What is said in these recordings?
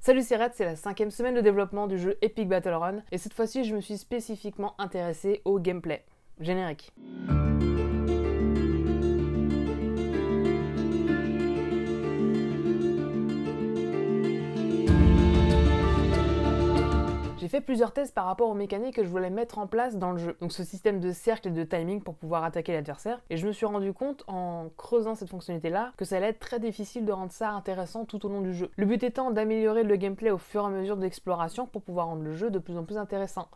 Salut, c'est Red, c'est la 5e semaine de développement du jeu Epic Battle Run et cette fois-ci je me suis spécifiquement intéressé au gameplay. Générique. J'ai fait plusieurs tests par rapport aux mécaniques que je voulais mettre en place dans le jeu. Donc ce système de cercle et de timing pour pouvoir attaquer l'adversaire. Et je me suis rendu compte en creusant cette fonctionnalité-là que ça allait être très difficile de rendre ça intéressant tout au long du jeu. Le but étant d'améliorer le gameplay au fur et à mesure de l'exploration pour pouvoir rendre le jeu de plus en plus intéressant.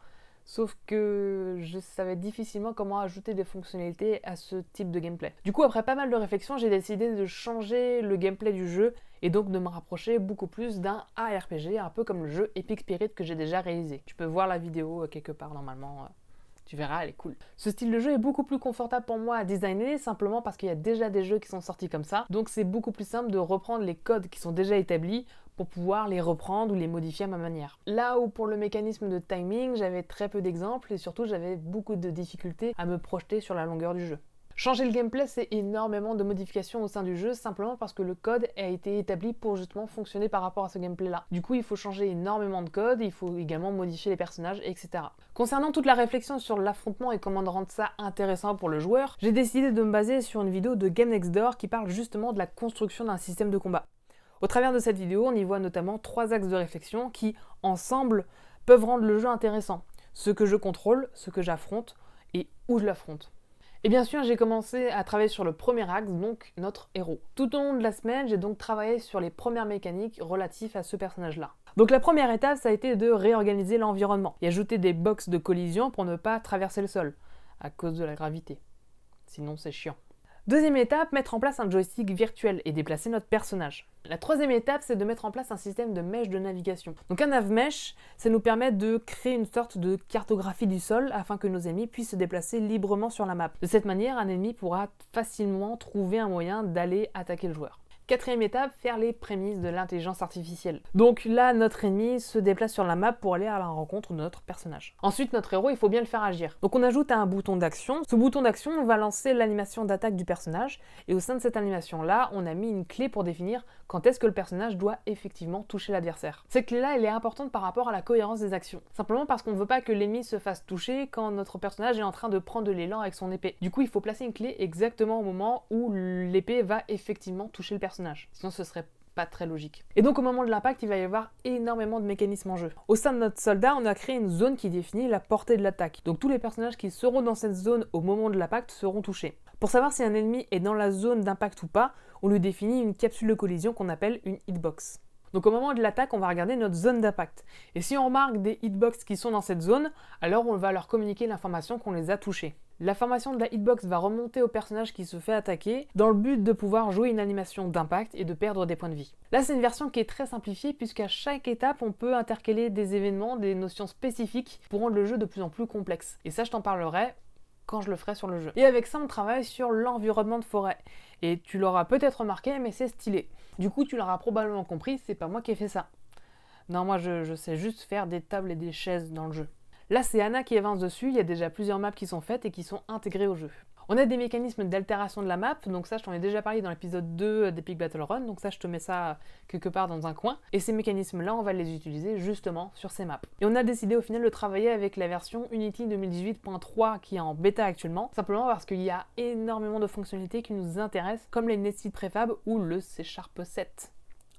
Sauf que je savais difficilement comment ajouter des fonctionnalités à ce type de gameplay. Du coup, après pas mal de réflexions, j'ai décidé de changer le gameplay du jeu et donc de me rapprocher beaucoup plus d'un ARPG, un peu comme le jeu Epic Spirit que j'ai déjà réalisé. Tu peux voir la vidéo quelque part normalement, tu verras, elle est cool. Ce style de jeu est beaucoup plus confortable pour moi à designer, simplement parce qu'il y a déjà des jeux qui sont sortis comme ça, donc c'est beaucoup plus simple de reprendre les codes qui sont déjà établis pour pouvoir les reprendre ou les modifier à ma manière. Là où pour le mécanisme de timing, j'avais très peu d'exemples et surtout j'avais beaucoup de difficultés à me projeter sur la longueur du jeu. Changer le gameplay, c'est énormément de modifications au sein du jeu, simplement parce que le code a été établi pour justement fonctionner par rapport à ce gameplay-là. Du coup, il faut changer énormément de code, il faut également modifier les personnages, etc. Concernant toute la réflexion sur l'affrontement et comment rendre ça intéressant pour le joueur, j'ai décidé de me baser sur une vidéo de Game Next Door qui parle justement de la construction d'un système de combat. Au travers de cette vidéo, on y voit notamment 3 axes de réflexion qui, ensemble, peuvent rendre le jeu intéressant. Ce que je contrôle, ce que j'affronte et où je l'affronte. Et bien sûr, j'ai commencé à travailler sur le premier axe, donc notre héros. Tout au long de la semaine, j'ai donc travaillé sur les premières mécaniques relatives à ce personnage-là. Donc la première étape, ça a été de réorganiser l'environnement et ajouter des box de collision pour ne pas traverser le sol, à cause de la gravité. Sinon, c'est chiant. Deuxième étape, mettre en place un joystick virtuel et déplacer notre personnage. La troisième étape, c'est de mettre en place un système de mèche de navigation. Donc un nav-mesh, ça nous permet de créer une sorte de cartographie du sol afin que nos ennemis puissent se déplacer librement sur la map. De cette manière, un ennemi pourra facilement trouver un moyen d'aller attaquer le joueur. Quatrième étape, faire les prémices de l'intelligence artificielle. Donc là, notre ennemi se déplace sur la map pour aller à la rencontre de notre personnage. Ensuite, notre héros, il faut bien le faire agir. Donc on ajoute un bouton d'action. Ce bouton d'action va lancer l'animation d'attaque du personnage. Et au sein de cette animation-là, on a mis une clé pour définir quand est-ce que le personnage doit effectivement toucher l'adversaire. Cette clé-là, elle est importante par rapport à la cohérence des actions. Simplement parce qu'on ne veut pas que l'ennemi se fasse toucher quand notre personnage est en train de prendre de l'élan avec son épée. Du coup, il faut placer une clé exactement au moment où l'épée va effectivement toucher le personnage. Sinon ce serait pas très logique. Et donc au moment de l'impact, il va y avoir énormément de mécanismes en jeu. Au sein de notre soldat, on a créé une zone qui définit la portée de l'attaque. Donc tous les personnages qui seront dans cette zone au moment de l'impact seront touchés. Pour savoir si un ennemi est dans la zone d'impact ou pas, on lui définit une capsule de collision qu'on appelle une hitbox. Donc au moment de l'attaque, on va regarder notre zone d'impact. Et si on remarque des hitbox qui sont dans cette zone, alors on va leur communiquer l'information qu'on les a touchés. L'information de la hitbox va remonter au personnage qui se fait attaquer dans le but de pouvoir jouer une animation d'impact et de perdre des points de vie. Là, c'est une version qui est très simplifiée puisqu'à chaque étape, on peut intercaler des événements, des notions spécifiques pour rendre le jeu de plus en plus complexe. Et ça, je t'en parlerai quand je le ferai sur le jeu. Et avec ça, on travaille sur l'environnement de forêt. Et tu l'auras peut-être remarqué, mais c'est stylé. Du coup, tu l'auras probablement compris, c'est pas moi qui ai fait ça. Non, moi, je sais juste faire des tables et des chaises dans le jeu. Là, c'est Anna qui avance dessus, il y a déjà plusieurs maps qui sont faites et qui sont intégrées au jeu. On a des mécanismes d'altération de la map, donc ça je t'en ai déjà parlé dans l'épisode 2 d'Epic Battle Run, donc ça je te mets ça quelque part dans un coin. Et ces mécanismes-là, on va les utiliser justement sur ces maps. Et on a décidé au final de travailler avec la version Unity 2018.3 qui est en bêta actuellement, simplement parce qu'il y a énormément de fonctionnalités qui nous intéressent, comme les Nested Prefab ou le C# 7.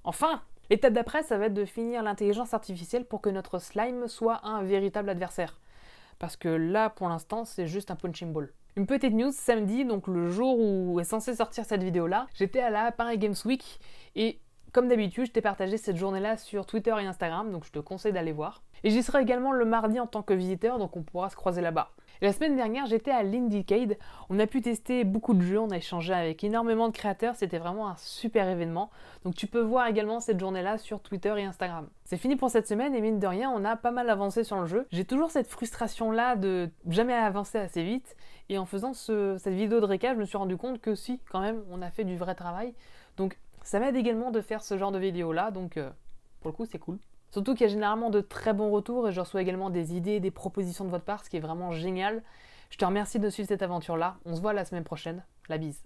Enfin! L'étape d'après, ça va être de finir l'intelligence artificielle pour que notre slime soit un véritable adversaire. Parce que là, pour l'instant, c'est juste un punching ball. Une petite news, samedi, donc le jour où est censé sortir cette vidéo-là, j'étais à la Paris Games Week et comme d'habitude, je t'ai partagé cette journée-là sur Twitter et Instagram, donc je te conseille d'aller voir. Et j'y serai également le mardi en tant que visiteur, donc on pourra se croiser là-bas. Et la semaine dernière, j'étais à l'Indiecade, on a pu tester beaucoup de jeux, on a échangé avec énormément de créateurs, c'était vraiment un super événement. Donc tu peux voir également cette journée-là sur Twitter et Instagram. C'est fini pour cette semaine et mine de rien, on a pas mal avancé sur le jeu. J'ai toujours cette frustration-là de jamais avancer assez vite. Et en faisant cette vidéo de récap, je me suis rendu compte que si, quand même, on a fait du vrai travail. Donc ça m'aide également de faire ce genre de vidéo-là, donc pour le coup, c'est cool. Surtout qu'il y a généralement de très bons retours et je reçois également des idées, des propositions de votre part, ce qui est vraiment génial. Je te remercie de suivre cette aventure-là. On se voit la semaine prochaine. La bise.